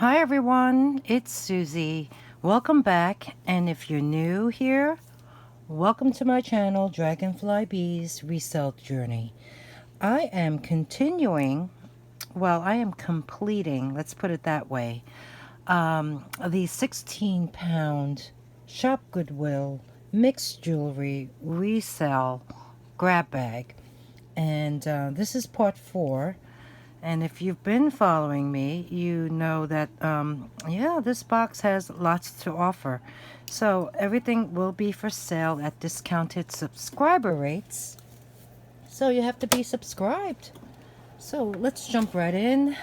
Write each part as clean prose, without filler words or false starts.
Hi everyone, it's Susie. Welcome back, and if you're new here, welcome to my channel, Dragonfly Bees Resale Journey. I am continuing, well, I am completing, let's put it that way, the 16-pound Shop Goodwill mixed jewelry resale grab bag. And this is part 4. And if you've been following me, you know that, yeah, this box has lots to offer. So everything will be for sale at discounted subscriber rates. So you have to be subscribed. So let's jump right in.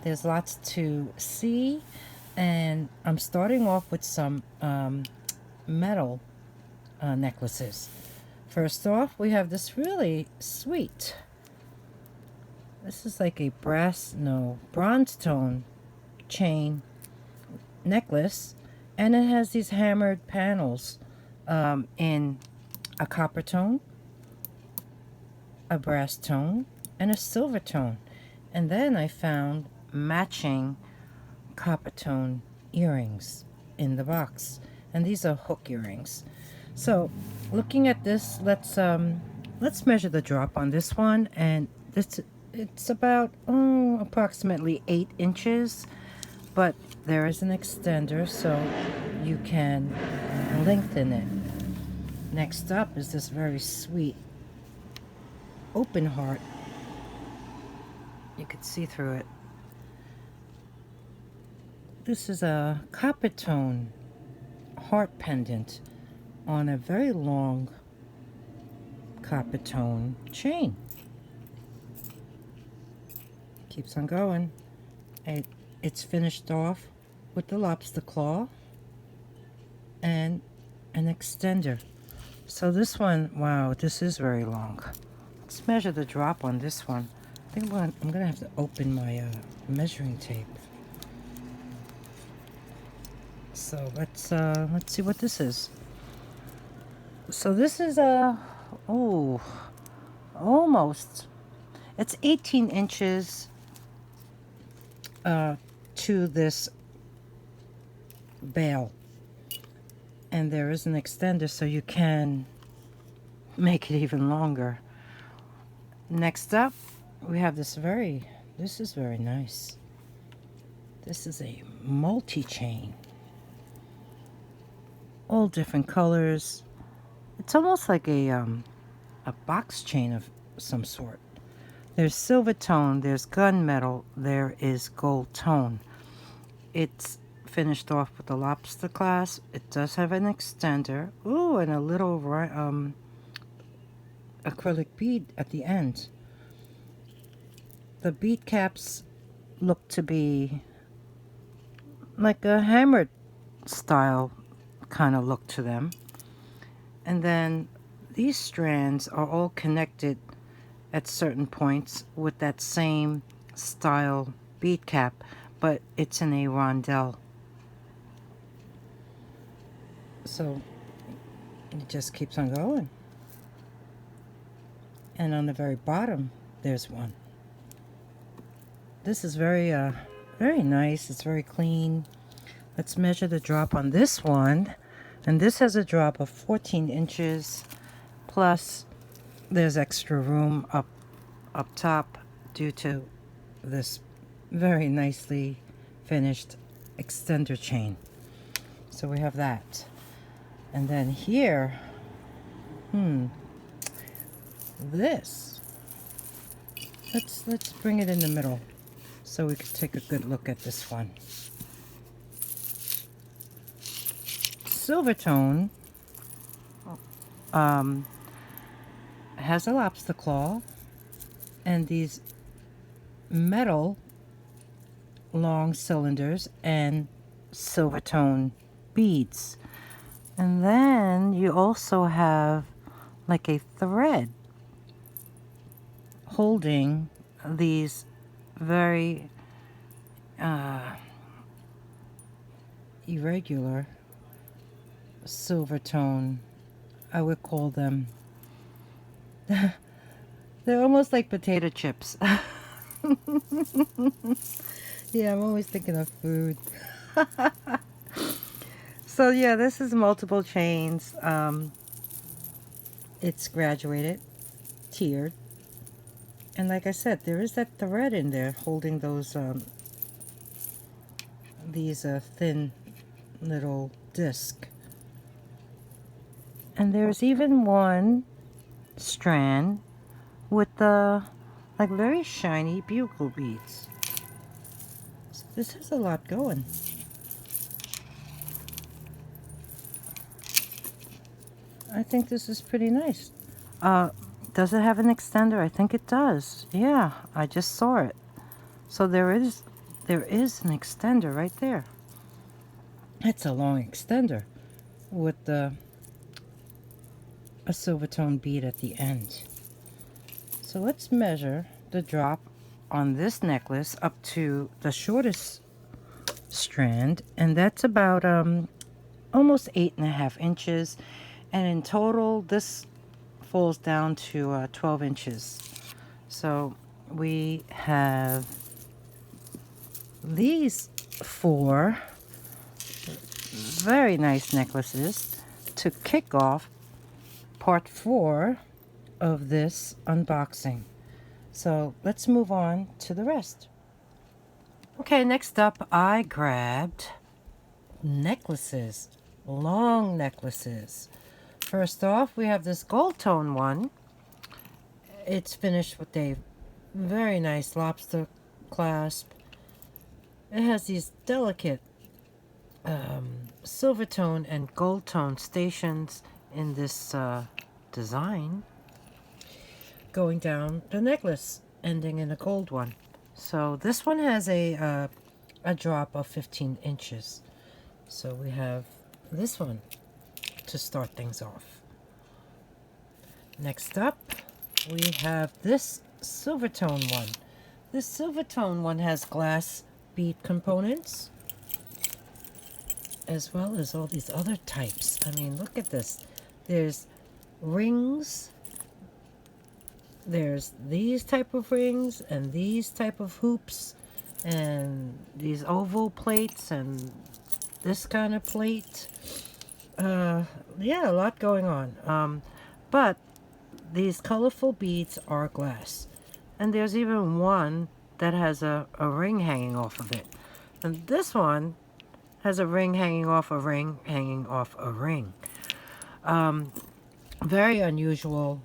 There's lots to see. And I'm starting off with some metal necklaces. First off, we have this really sweet, this is like a bronze tone chain necklace, and it has these hammered panels in a copper tone, a brass tone, and a silver tone. And then I found matching copper tone earrings in the box, and these are hook earrings. So looking at this, let's measure the drop on this one, and it's about approximately 8 inches, but there is an extender so you can lengthen it. Next up is this very sweet open heart. You could see through it. This is a copper tone heart pendant on a very long copper tone chain. Keeps on going. It's finished off with the lobster claw and an extender. So this one, wow, this is very long. Let's measure the drop on this one. I think I'm gonna have to open my measuring tape. So let's see what this is. So this is almost, it's 18 inches to this bail, and there is an extender so you can make it even longer. Next up, we have this is very nice. This is a multi-chain, all different colors. It's almost like a box chain of some sort. There's silver tone, there's gunmetal, there is gold tone. It's finished off with the lobster clasp. It does have an extender. Ooh, and a little acrylic bead at the end. The bead caps look to be like a hammered style kind of look to them. And then these strands are all connected at certain points with that same style bead cap, but it's in a rondelle. So it just keeps on going. And on the very bottom, there's one. This is very nice. It's very clean. Let's measure the drop on this one. And this has a drop of 14 inches, plus there's extra room up top due to this very nicely finished extender chain. So we have that. And then here, this. Let's bring it in the middle so we can take a good look at this one. Silver tone has a lobster claw and these metal long cylinders and silver tone beads. And then you also have like a thread holding these very irregular silver tone, I would call them. They're almost like potato chips. Yeah, I'm always thinking of food. So yeah, this is multiple chains. It's graduated, tiered, and like I said, there is that thread in there holding those these thin little disc. And there's even one strand with the like very shiny bugle beads. So this has a lot going. I think this is pretty nice. Does it have an extender? I think it does. Yeah, I just saw it. So there is an extender right there. It's a long extender with a silver tone bead at the end. So let's measure the drop on this necklace up to the shortest strand, and that's about almost 8.5 inches, and in total this falls down to 12 inches. So we have these 4 very nice necklaces to kick off part 4 of this unboxing. So let's move on to the rest. Okay, next up I grabbed necklaces, long necklaces. First off, we have this gold tone one. It's finished with a very nice lobster clasp. It has these delicate silver tone and gold tone stations in this design going down the necklace, ending in a gold one. So this one has a drop of 15 inches. So we have this one to start things off. Next up, we have this silver tone one. This silver tone one has glass bead components, as well as all these other types. I mean, look at this. There's rings. There's these type of rings and these type of hoops and these oval plates and this kind of plate. Yeah, a lot going on. But these colorful beads are glass. And there's even one that has a ring hanging off of it. And this one has a ring hanging off a ring hanging off a ring. Very unusual,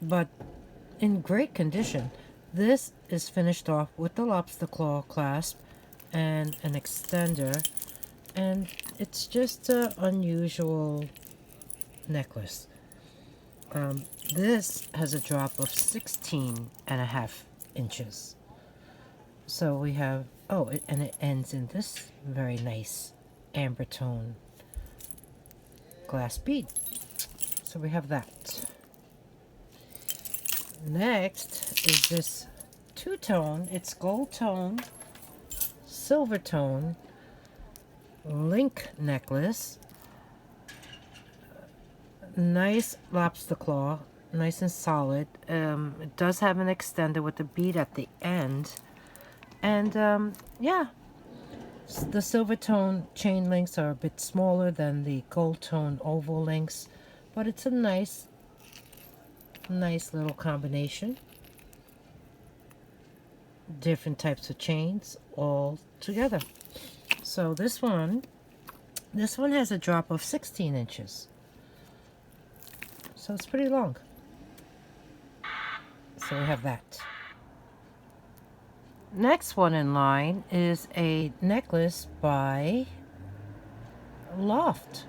but in great condition. This is finished off with the lobster claw clasp and an extender, and it's just an unusual necklace. This has a drop of 16.5 inches. So we have, oh, and it ends in this very nice amber tone glass bead. So we have that. Next is this two-tone. It's gold tone, silver tone, link necklace. Nice lobster claw, nice and solid. It does have an extender with a bead at the end. And yeah, the silver tone chain links are a bit smaller than the gold tone oval links, but it's a nice little combination. Different types of chains all together. So this one has a drop of 16 inches. So it's pretty long. So we have that. Next one in line is a necklace by Loft.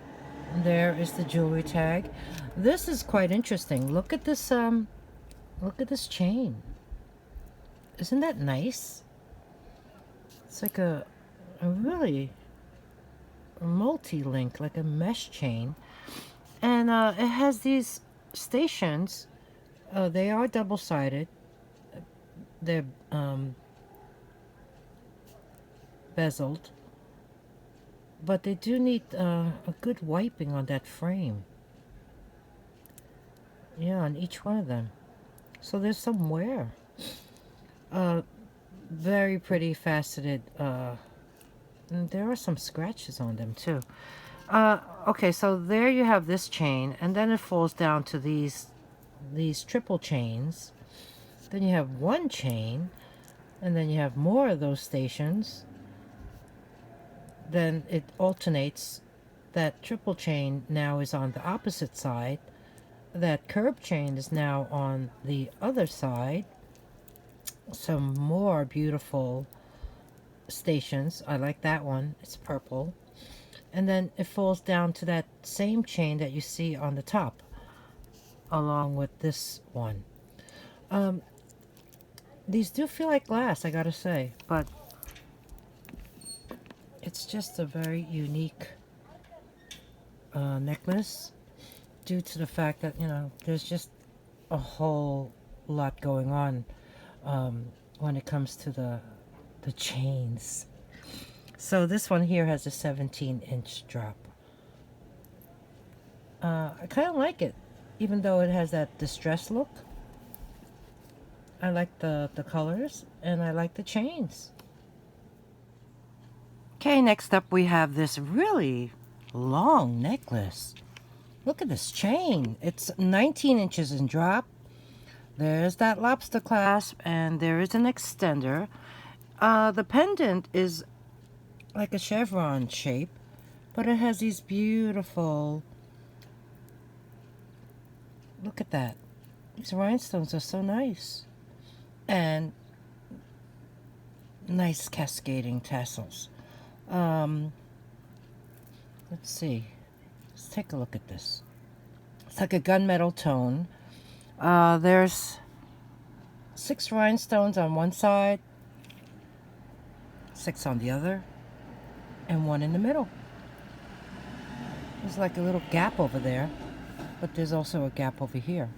There is the jewelry tag. This is quite interesting. Look at this chain. Isn't that nice? It's like a really multi-link, like a mesh chain. And it has these stations. They are double-sided. They're bezeled, but they do need a good wiping on that frame. Yeah, on each one of them. So there's some wear. Very pretty faceted. And there are some scratches on them too. Okay, so there you have this chain, and then it falls down to these triple chains. Then you have one chain, and then you have more of those stations. Then it alternates. That triple chain now is on the opposite side. That curb chain is now on the other side. Some more beautiful stations. I like that one. It's purple. And then it falls down to that same chain that you see on the top, along with this one. These do feel like glass, I gotta say, but it's just a very unique necklace, due to the fact that, you know, there's just a whole lot going on when it comes to the chains. So this one here has a 17-inch drop. I kind of like it, even though it has that distressed look. I like the colors, and I like the chains. Okay, next up we have this really long necklace. Look at this chain. It's 19 inches in drop. There's that lobster clasp, and there is an extender. The pendant is like a chevron shape, but it has these beautiful, look at that. These rhinestones are so nice. And nice cascading tassels. Let's see. Let's take a look at this. It's like a gunmetal tone. There's 6 rhinestones on one side, 6 on the other, and 1 in the middle. There's like a little gap over there, but there's also a gap over here.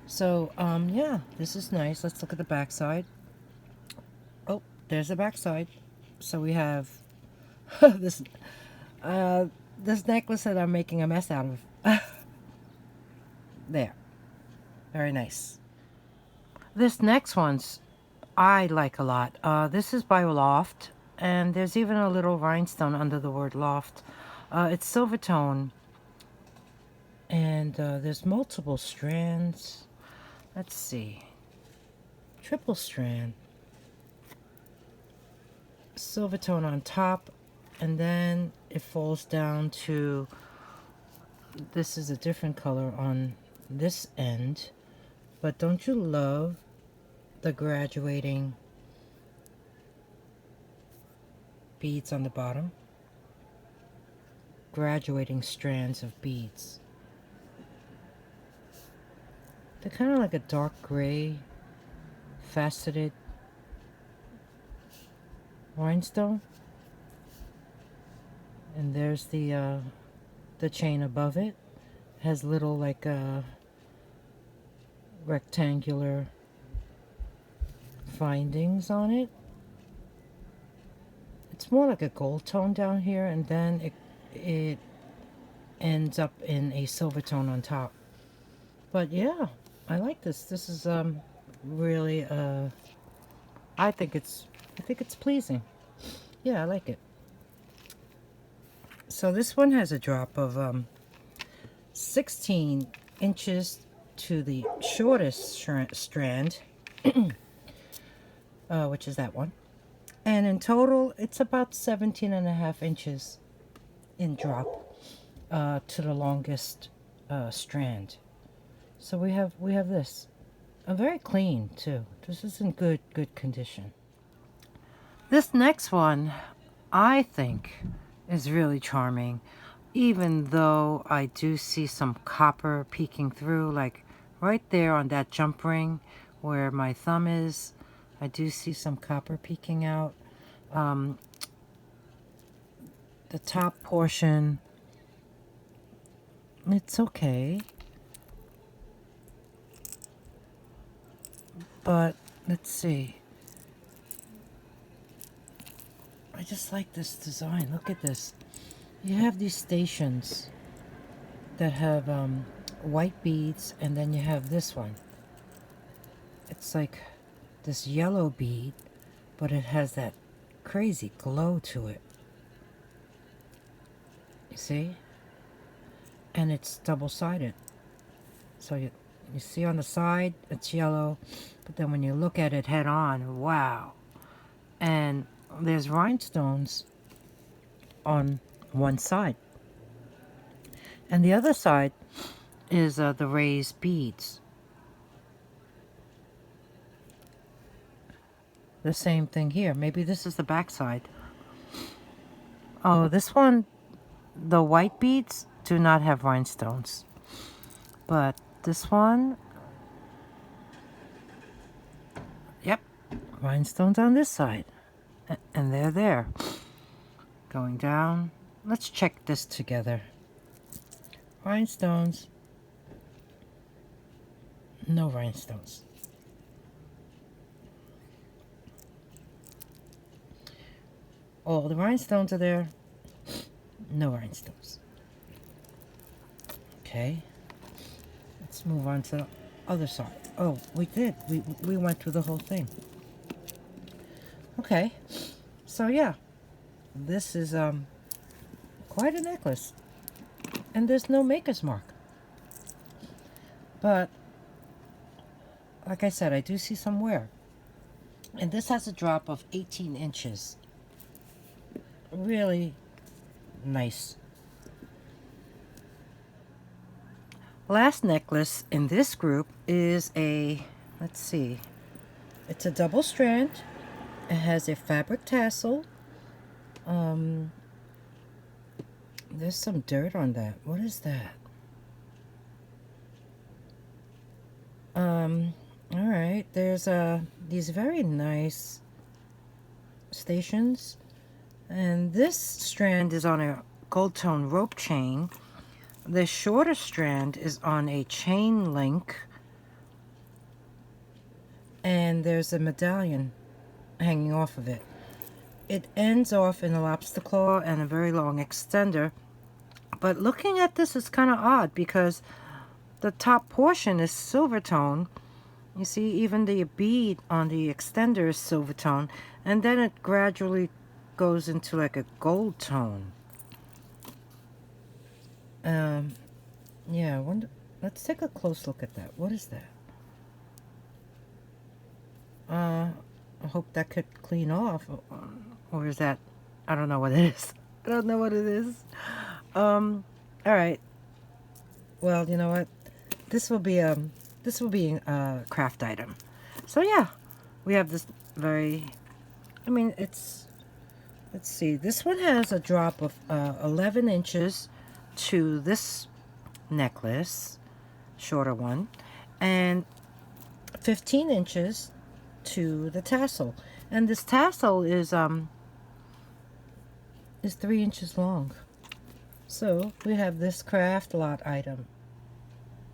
So, yeah, this is nice. Let's look at the back side. Oh, there's the back side. So we have this necklace that I'm making a mess out of. There. Very nice. This next one's I like a lot. This is by LOFT, and there's even a little rhinestone under the word LOFT. It's silver tone, and there's multiple strands. Let's see. Triple strand. Silver tone on top, and then it falls down to, this is a different color on this end. But don't you love the graduating beads on the bottom? Graduating strands of beads. They're kind of like a dark gray, faceted rhinestone. And there's the chain above it. Has little like rectangular findings on it. It's more like a gold tone down here, and then it ends up in a silver tone on top. But yeah, I like this. This is really I think it's pleasing. Yeah, I like it. So this one has a drop of 16 inches to the shortest strand, which is that one. And in total, it's about 17.5 inches in drop to the longest strand. So we have this. Very clean too. This is in good condition. This next one, I think, is really charming, even though I do see some copper peeking through, like right there on that jump ring where my thumb is. I do see some copper peeking out. The top portion, it's okay. But let's see. I just like this design. Look at this. You have these stations that have white beads, and then you have this one. It's like this yellow bead but it has that crazy glow to it. You see? And it's double-sided. So you see on the side, it's yellow, but then when you look at it head on, wow. And there's rhinestones on one side. And the other side is the raised beads. The same thing here. Maybe this is the back side. Oh, this one, the white beads do not have rhinestones. But this one, yep, rhinestones on this side. And they're there. Going down. Let's check this together. Rhinestones. No rhinestones. All the rhinestones are there. No rhinestones. Okay. Let's move on to the other side. Oh, we did. We went through the whole thing. Okay. So yeah. This is quite a necklace. And there's no maker's mark. But like I said, I do see some wear. And this has a drop of 18 inches. Really nice. Last necklace in this group is a, let's see, it's a double strand. It has a fabric tassel. There's some dirt on that. What is that? All right. There's these very nice stations, and this strand is on a gold tone rope chain. The shorter strand is on a chain link, and there's a medallion hanging off of it. It ends off in a lobster claw and a very long extender. But looking at this is kind of odd because the top portion is silver tone. You see, even the bead on the extender is silver tone, and then it gradually goes into like a gold tone. Yeah, I wonder, let's take a close look at that. What is that? I hope that could clean off. Or is that, I don't know what it is. I don't know what it is. All right. Well, you know what? This will be a craft item. So yeah, we have this very, I mean, it's, let's see. This one has a drop of 11 inches to this necklace, shorter one, and 15 inches to the tassel. And this tassel is 3 inches long. So we have this craft lot item.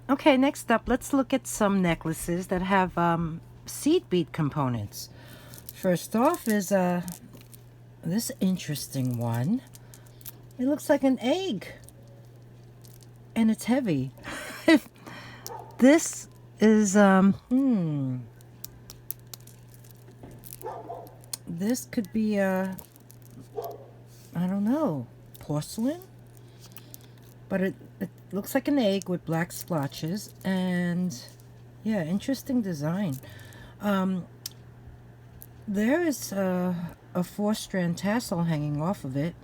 Okay, next up, let's look at some necklaces that have seed bead components. First off is this interesting one. It looks like an egg, and it's heavy. This is this could be I don't know, porcelain, but it looks like an egg with black splotches, and yeah, interesting design. There is a 4-strand tassel hanging off of it.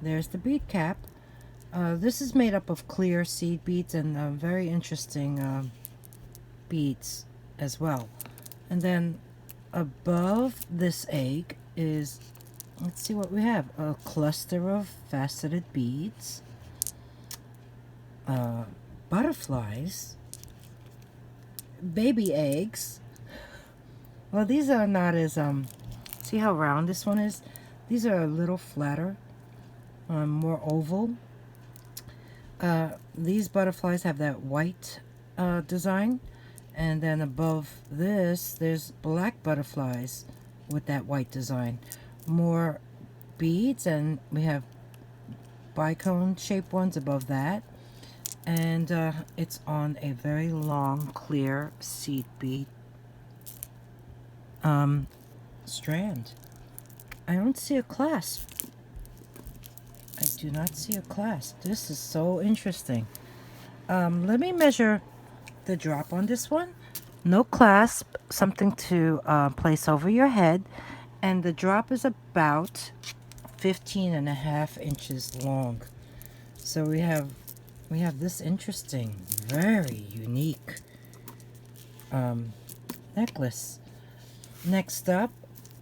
There's the bead cap. This is made up of clear seed beads and very interesting beads as well. And then above this egg is, let's see what we have, a cluster of faceted beads, butterflies, baby eggs. Well, these are not as, see how round this one is? These are a little flatter, more oval. These butterflies have that white design, and then above this there's black butterflies with that white design. More beads, and we have bicone shaped ones above that, and it's on a very long clear seed bead strand. I don't see a clasp. I do not see a clasp. This is so interesting. Let me measure the drop on this one. No clasp, something to place over your head, and the drop is about 15.5 inches long. So we have this interesting, very unique necklace. Next up,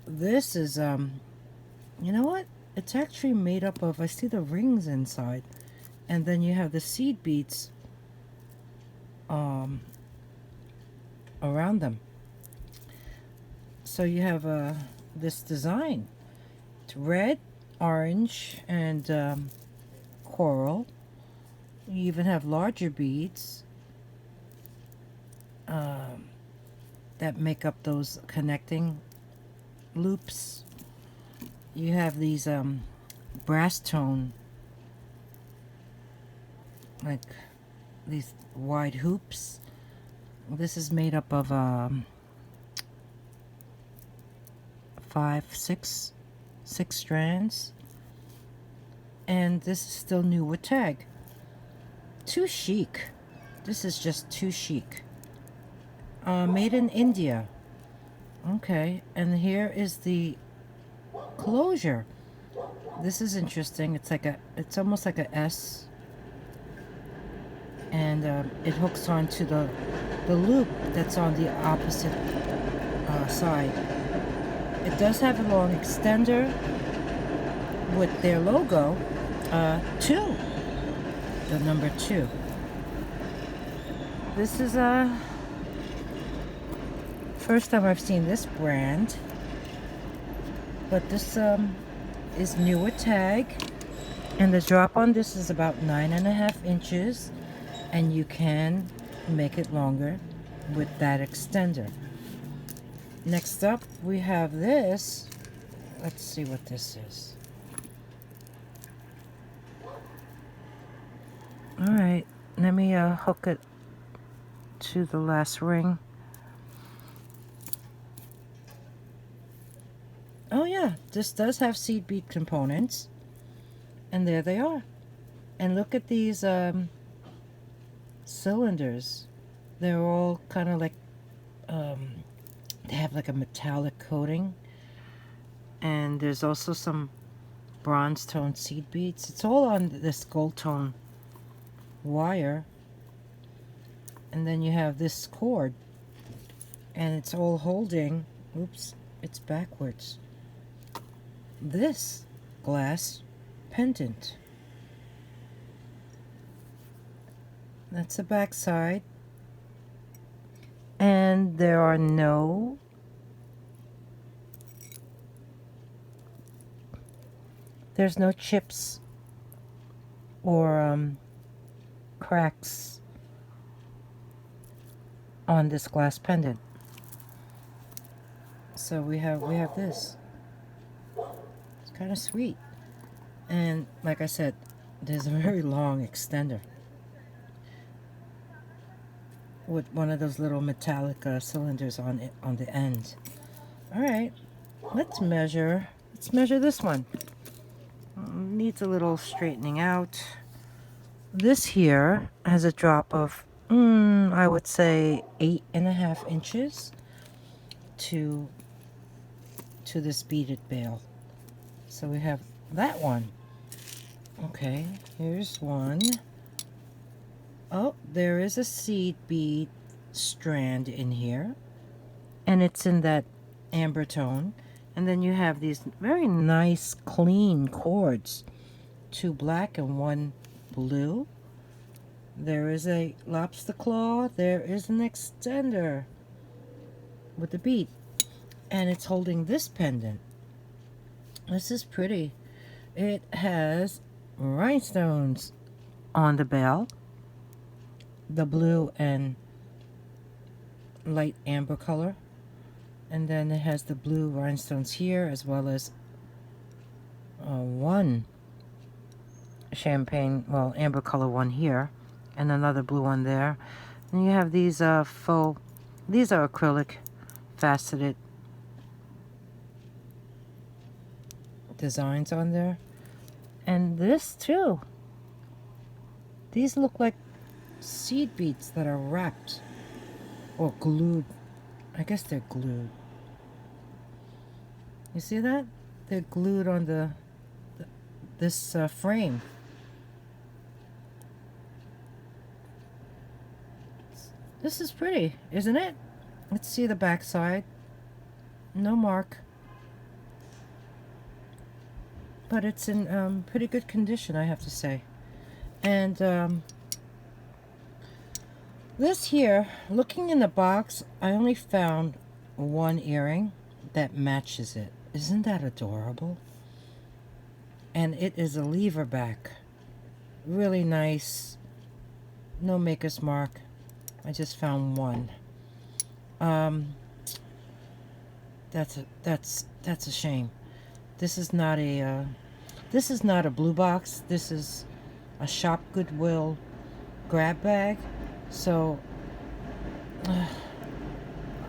this is you know what? It's actually made up of, I see the rings inside, and then you have the seed beads around them. So you have this design. It's red, orange, and coral. You even have larger beads that make up those connecting loops. You have these brass tone, like these wide hoops. This is made up of 6 strands, and this is still new with tag. Too chic. This is just too chic. Made in India. Okay, and here is the closure. This is interesting. It's almost like a S, and it hooks onto the loop that's on the opposite side. It does have a long extender with their logo, 2, the number 2. This is first time I've seen this brand, but this is new with tag, and the drop on this is about 9.5 inches, and you can make it longer with that extender. Next up, we have this. Let's see what this is. All right, let me hook it to the last ring. Oh yeah, this does have seed bead components, and there they are. And look at these cylinders. They're all kind of like they have like a metallic coating, and there's also some bronze tone seed beads. It's all on this gold tone wire, and then you have this cord, and it's all holding, oops, it's backwards, this glass pendant. That's the back side, and there's no chips or cracks on this glass pendant. So we have this. It's kind of sweet, and like I said, there's a very long extender with one of those little metallic cylinders on the end. All right, let's measure this one. Needs a little straightening out. This here has a drop of I would say 8.5 inches to this beaded bail. So we have that one. Okay, here's one. Oh, there is a seed bead strand in here, and it's in that amber tone. And then you have these very nice clean cords, 2 black and 1 blue. There is a lobster claw. There is an extender with the bead, and it's holding this pendant. This is pretty. It has rhinestones on the bell, the blue and light amber color, and then it has the blue rhinestones here, as well as one champagne, well, amber color one here, and another blue one there. And you have these these are acrylic faceted designs on there. And this too. These look like seed beads that are wrapped or glued. I guess they're glued. You see that? They're glued on this frame. This is pretty, isn't it? Let's see the back side. No mark. But it's in pretty good condition, I have to say. And this here, looking in the box, I only found one earring that matches it. Isn't that adorable? And it is a lever back. Really nice. No maker's mark. I just found one. That's a shame. This is not a blue box. This is a Shopgoodwill grab bag. So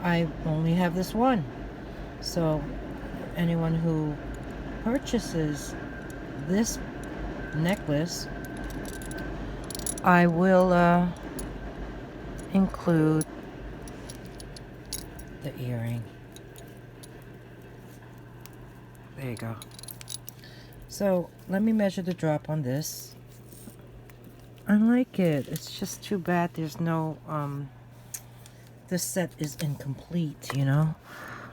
I only have this one. So anyone who purchases this necklace, I will include the earring. There you go. So let me measure the drop on this. I like it. It's just too bad there's no this set is incomplete, you know.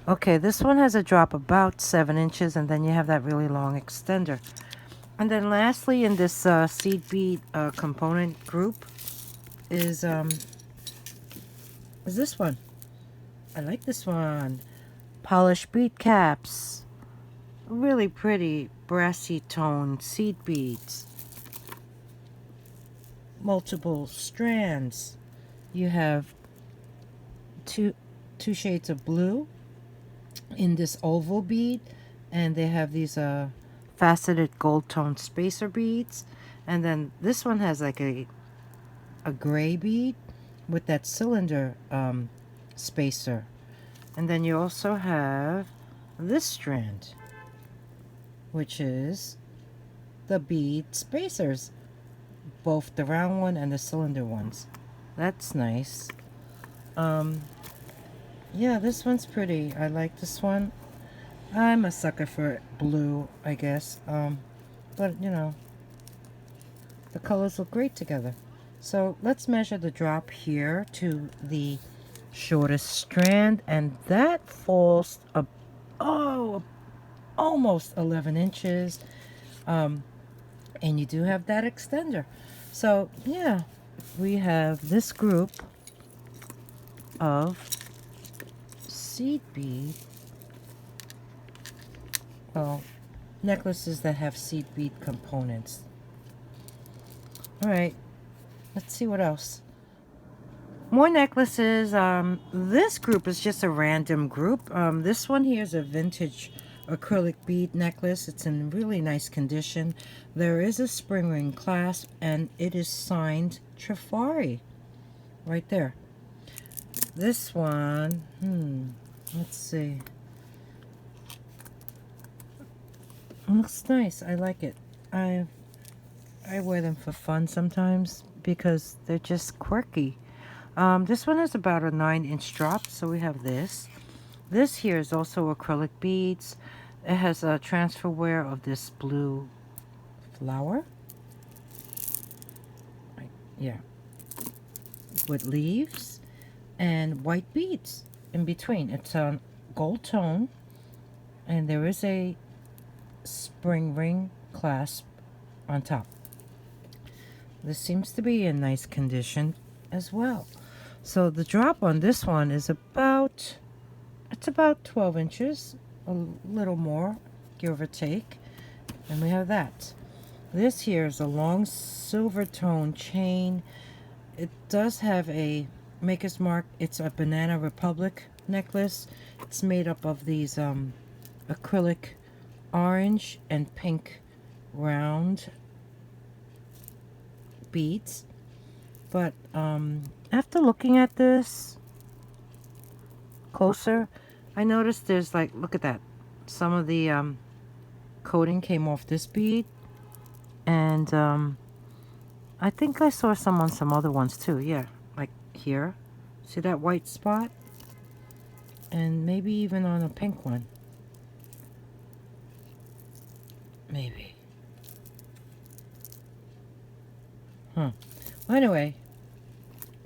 Okay, this one has a drop about 7 inches, and then you have that really long extender. And then lastly, in this seed bead component group is this one. I like this one. Polished bead caps. Really pretty brassy tone seed beads. Multiple strands. You have two shades of blue in this oval bead, and they have these faceted gold tone spacer beads. And then this one has like a gray bead with that cylinder spacer. And then you also have this strand, which is the bead spacers, both the round one and the cylinder ones. That's nice. Yeah, this one's pretty. I like this one. I'm a sucker for blue, I guess. But you know, the colors look great together. So let's measure the drop here to the shortest strand, and that falls almost 11 inches. And you do have that extender. So yeah, we have this group of seed bead, well, necklaces that have seed bead components. All right, let's see what else. More necklaces. This group is just a random group. This one here is a vintage acrylic bead necklace. It's in really nice condition. There is a spring ring clasp, and it is signed TRIFARI right there. This one, let's see. It looks nice. I like it. I wear them for fun sometimes because they're just quirky. This one is about a 9-inch drop, so we have this. This here is also acrylic beads. It has a transfer wear of this blue flower. Yeah. With leaves and white beads in between. It's a gold tone, and there is a spring ring clasp on top. This seems to be in nice condition as well. So the drop on this one is about 12 inches, a little more, give or take. And we have that. This here is a long silver tone chain. It does have a maker's mark. It's a Banana Republic necklace. It's made up of these acrylic orange and pink round beads. But after looking at this closer, I noticed there's like, look at that, some of the coating came off this bead. And I think I saw some on some other ones too. Yeah, like here. See that white spot? And maybe even on a pink one. Maybe. Well, anyway,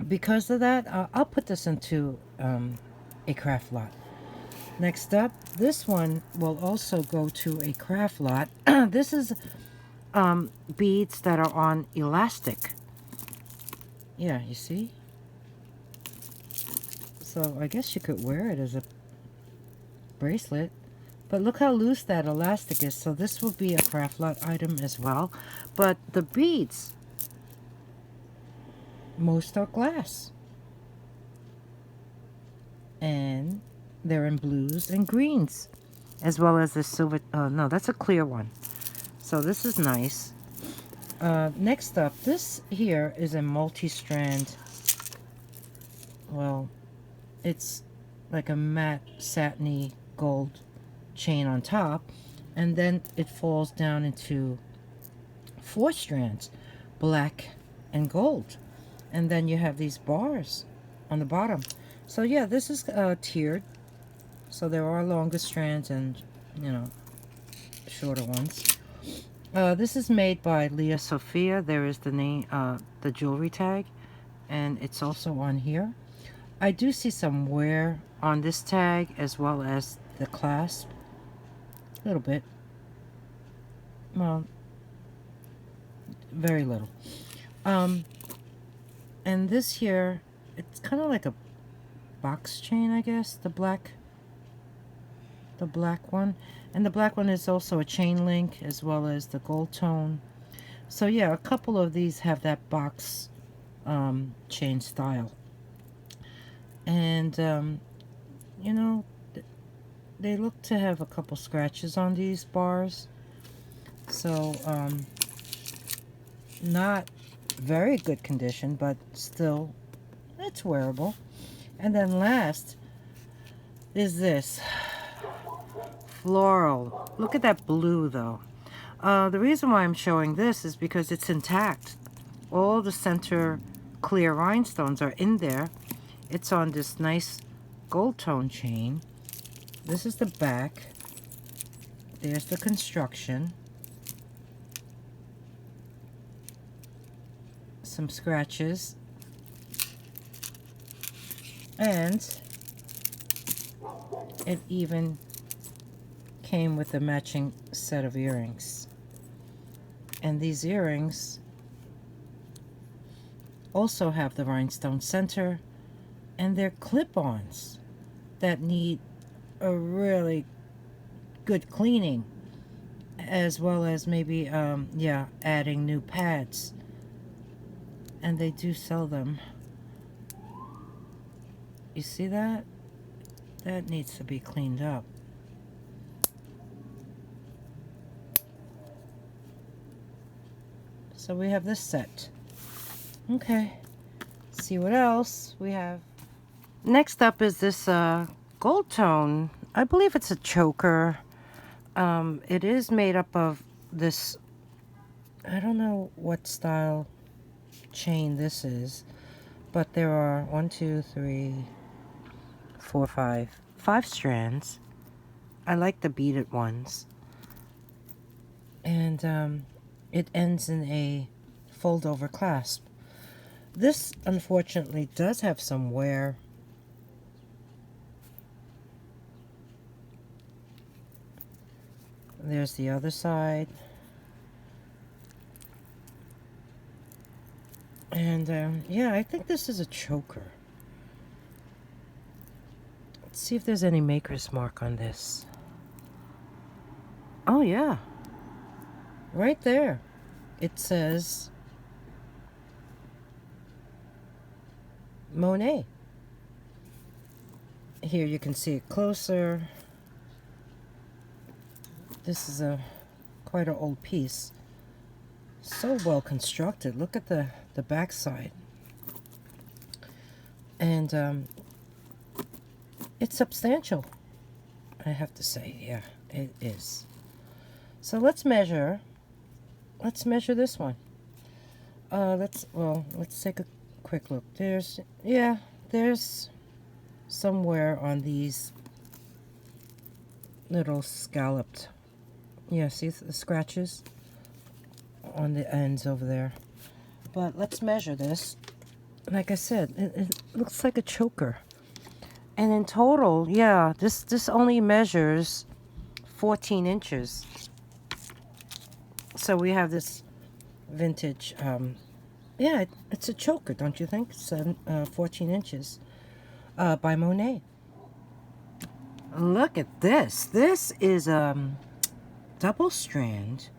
because of that, I'll put this into a craft lot. Next up, this one will also go to a craft lot. This is beads that are on elastic. Yeah, you see? So I guess you could wear it as a bracelet. But look how loose that elastic is. So this will be a craft lot item as well. But the beads, most are glass. And they're in blues and greens. As well as the silver. No, that's a clear one. So this is nice. Next up, this here is a multi-strand. Well, it's like a matte satiny gold chain on top, and then it falls down into 4 strands, black and gold, and then you have these bars on the bottom. So yeah, this is tiered, so there are longer strands and, you know, shorter ones. This is made by SOPHIA. There is the name, the jewelry tag, and it's also on here. I do see some wear on this tag as well as the clasp. A little bit. Well, very little. And this here, it's kind of like a box chain, I guess, the black one. And the black one is also a chain link as well as the gold tone. So yeah, a couple of these have that box chain style. And you know, they look to have a couple scratches on these bars. So not very good condition, but still it's wearable. And then last is this floral. Look at that blue though. The reason why I'm showing this is because it's intact. All the center clear rhinestones are in there. It's on this nice gold tone chain. This is the back. There's the construction. Some scratches. And it even came with a matching set of earrings. And these earrings also have the rhinestone center, and they're clip-ons that need a really good cleaning, as well as maybe yeah, adding new pads. And they do sell them. You see that? That needs to be cleaned up. So we have this set. Okay, let's see what else we have. Next up is this gold tone. I believe it's a choker. It is made up of this, I don't know what style chain this is, but there are 1, 2, 3, 4, 5 strands. I like the beaded ones. And it ends in a fold over clasp. This unfortunately does have some wear. There's the other side. And yeah, I think this is a choker. Let's see if there's any maker's mark on this. Oh yeah, right there it says MONET. Here you can see it closer. This is quite an old piece. So well constructed. Look at the back side. And it's substantial, I have to say. Yeah, it is. So let's measure this one. Let's take a quick look. There's somewhere on these little scalloped, see the scratches on the ends over there. But let's measure this. Like I said, it looks like a choker. And in total, this only measures 14 inches. So we have this vintage, it's a choker, don't you think? It's 14 inches by Monet. Look at this. This is double strand,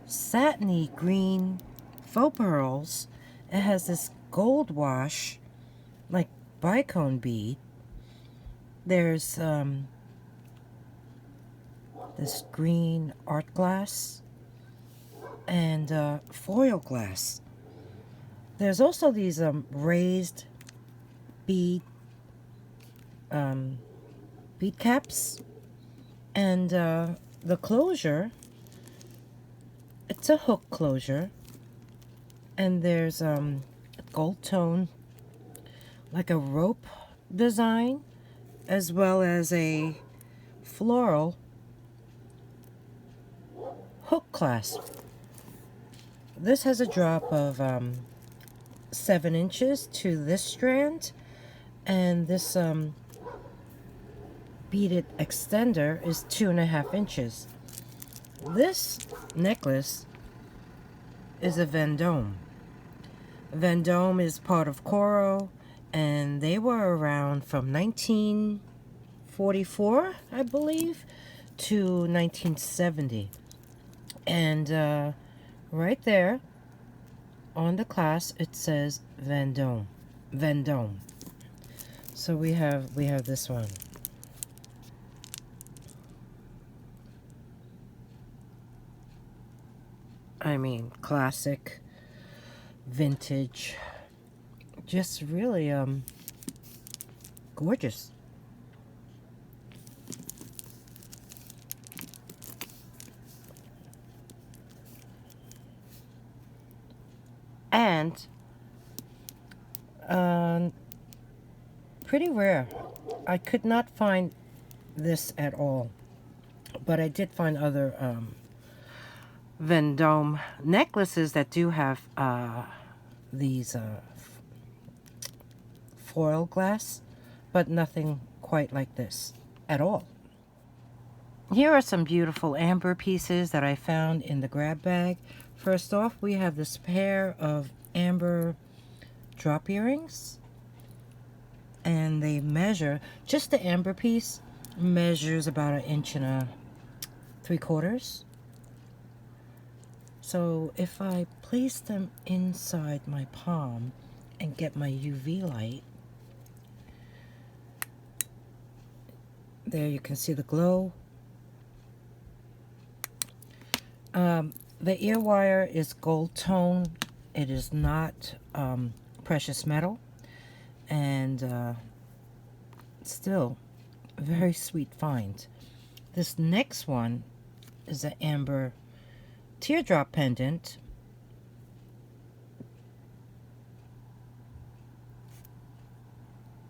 satiny green faux pearls. It has this gold wash, like bicone bead. There's this green art glass and foil glass. There's also these raised bead caps, and the closure, it's a hook closure, and there's gold tone, like a rope design, as well as a floral hook clasp. This has a drop of 7 inches to this strand, and this beaded extender is 2.5 inches. This necklace is a VENDOME. VENDOME is part of Coro, and they were around from 1944, I believe, to 1970. And right there on the clasp it says VENDOME. VENDOME. So we have this one. I mean, classic, vintage, just really gorgeous. And pretty rare. I could not find this at all, but I did find other VENDOME necklaces that do have these foil glass, but nothing quite like this at all. Here are some beautiful amber pieces that I found in the grab bag. First off, we have this pair of amber drop earrings, and they measure, just the amber piece measures about 1 3/4 inches. So if I place them inside my palm and get my UV light, there you can see the glow. The ear wire is gold tone. It is not precious metal, and still very sweet find. This next one is an amber teardrop pendant,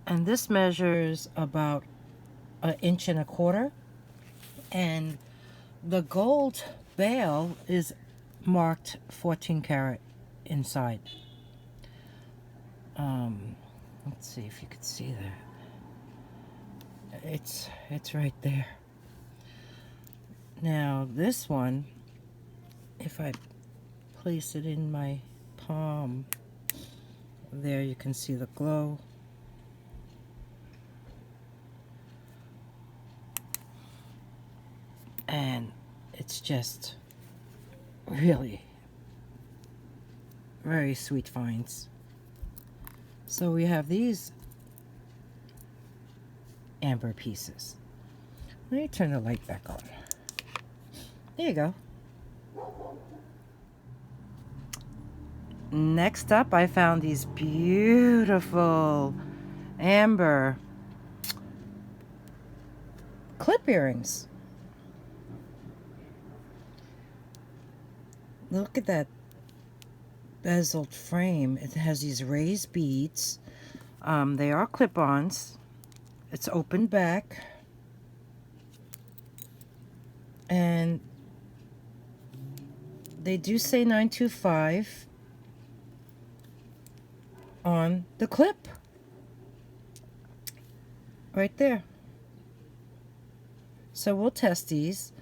and this measures about 1.25 inches, and the gold bail is marked 14 karat inside. Let's see if you could see that. It's right there. Now this one, if I place it in my palm, there you can see the glow. And it's just really very sweet finds. So we have these amber pieces. Let me turn the light back on. There you go. Next up, I found these beautiful amber clip earrings. Look at that bezeled frame. It has these raised beads. They are clip-ons. It's open back. And they do say 925 on the clip. Right there. So we'll test these.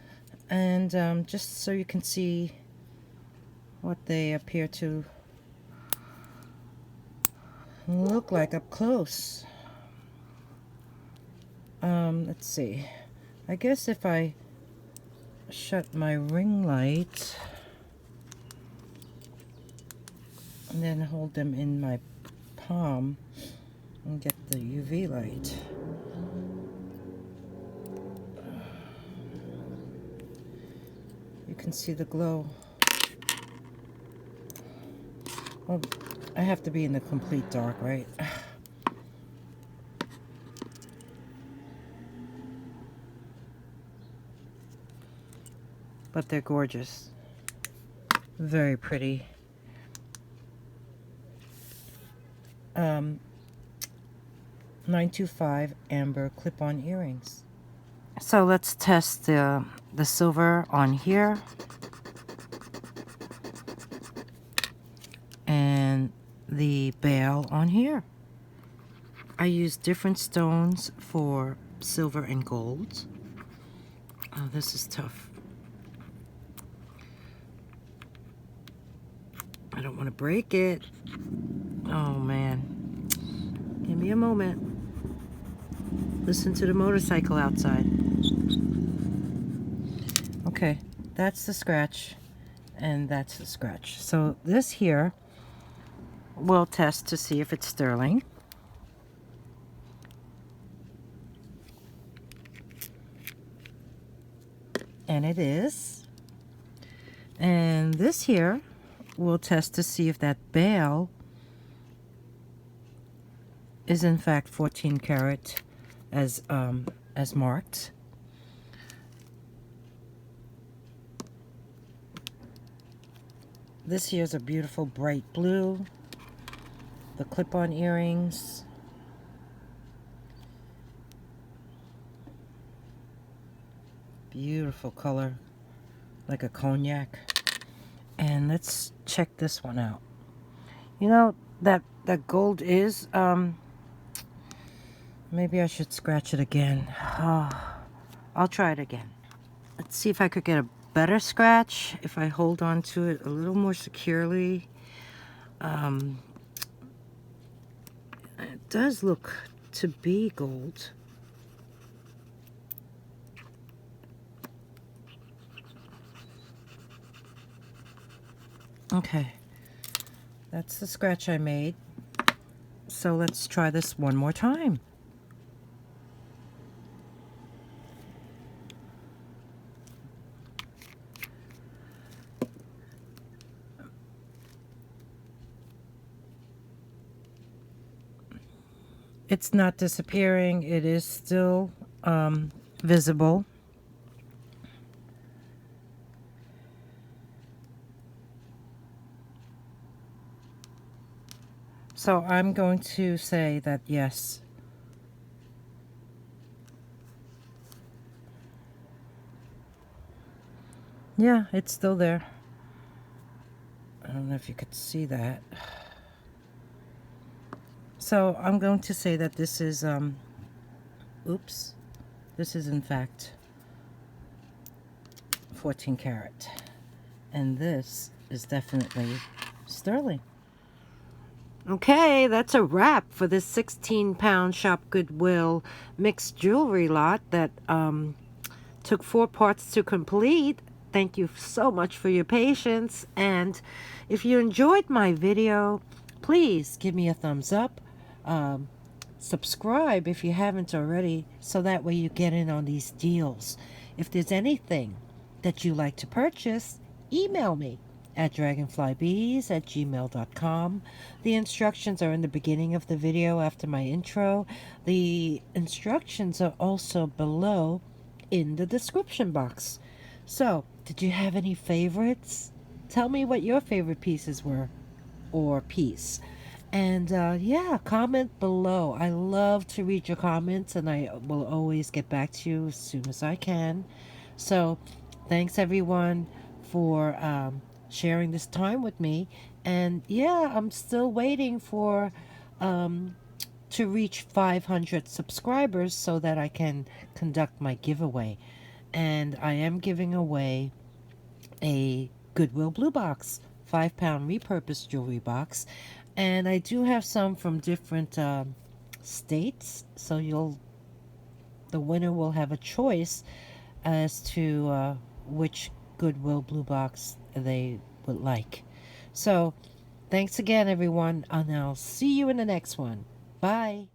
And just so you can see what they appear to look like up close. Let's see. I guess if I shut my ring light and then hold them in my palm and get the UV light. You can see the glow. Well, I have to be in the complete dark, right? But they're gorgeous. Very pretty. 925 amber clip-on earrings. So let's test the silver on here. And the bail on here. I use different stones for silver and gold. Oh, this is tough. I don't want to break it. Oh man. Give me a moment. Listen to the motorcycle outside. Okay, that's the scratch. And that's the scratch. So this here, we'll test to see if it's sterling. And it is. And this here, we'll test to see if that bail is in fact 14 karat as marked. This here is a beautiful bright blue. The clip-on earrings. Beautiful color, like a cognac. And let's check this one out. You know, that gold is, maybe I should scratch it again. Oh, I'll try it again. Let's see if I could get a better scratch if I hold on to it a little more securely. It does look to be gold. Okay, that's the scratch I made. So let's try this one more time. It's not disappearing. It is still visible. So I'm going to say that yes. Yeah, it's still there. I don't know if you could see that. So I'm going to say that this is, oops, this is in fact 14 karat. And this is definitely sterling. Okay, that's a wrap for this 16-pound Shopgoodwill mixed jewelry lot that took 4 parts to complete. Thank you so much for your patience. And if you enjoyed my video, please give me a thumbs up. Subscribe if you haven't already, so that way you get in on these deals. If there's anything that you like to purchase, email me at dragonflybees@gmail.com. The instructions are in the beginning of the video after my intro. The instructions are also below in the description box. So, did you have any favorites? Tell me what your favorite pieces were or piece. And yeah, comment below. I love to read your comments, and I will always get back to you as soon as I can. So, thanks everyone for sharing this time with me. And yeah, I'm still waiting for um, to reach 500 subscribers so that I can conduct my giveaway. And I am giving away a Goodwill Blue Box, 5-pound repurposed jewelry box. And I do have some from different states, so the winner will have a choice as to which Goodwill Blue Box they would like. So, thanks again, everyone, and I'll see you in the next one. Bye.